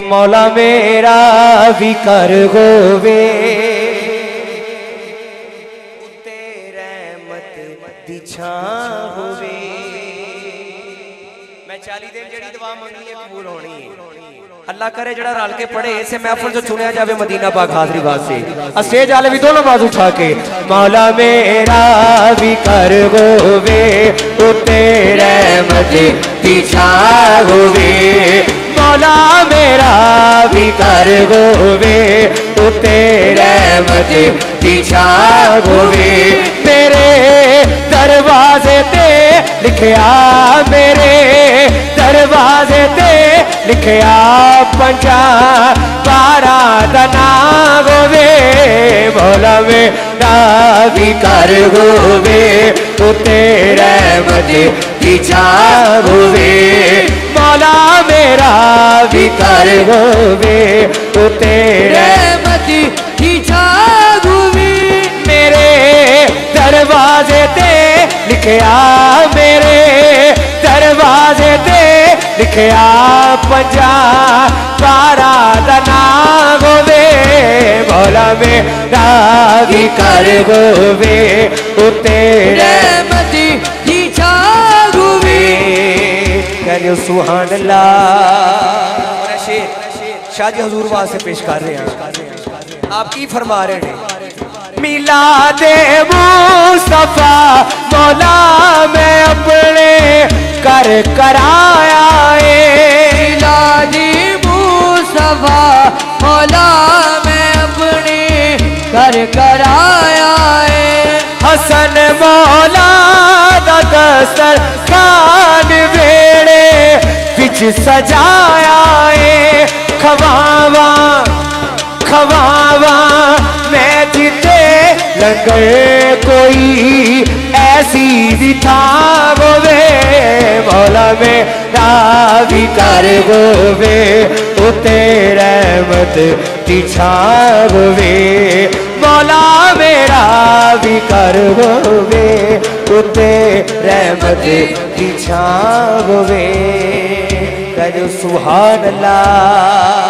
मौला मेरा भी कर होवे उत्ते रहमत दी छां होवे। मैं 40 दिन जेड़ी दुआ मंगनी है कबूल होनी है। अल्लाह करे जड़ा रल के पढ़े इसे महफिल जो चुनिया जावे मदीना पाक हाजरी वास्ते। स्टेज वाले भी दोनों बाजू उठा के मौला मेरा भी कर होवे उत्ते रहमत दी छां होवे। मौला मेरा भी कर होवे उत्ते रहमत दी छां होवे। मेरे दरवाजे ते लिखिया मेरे दरवाजे ते लिखिया 50-12 दा नाम होवे। मौला मेरा भी कर होवे उत्ते रहमत दी छां होवे। मौला मेरा भी कर होवे उत्ते रहमत दी छां होवे। मेरे दरवाजे ते लिखिया मेरे दरवाजे ते लिखिया 50-12 दा नाम होवे। मौला मेरा भी कर होवे उत्ते रहमत दी छां होवे। कहने सुभान अल्लाह। शेर शाह जी हजूर वास्ते पेश कर रहे हैं। आप की फरमा रहे हैं? मिलादे मुस्तफा मौला मैं अपने कर कराया मिलादी मुस्तफा मौला मैं अपने कर कराया। हसन मौला दा दस्तर खान वेड़े बिच सजाया खवावा खवावा मैं जिते लंगर कोई ऐसी भी था होवे। मौला मेरा भी कर होवे उत्ते रहमत दी छां होवे। मौला मेरा भी कर होवे उत्ते रहमत दी छां होवे। कहो सुभान अल्लाह।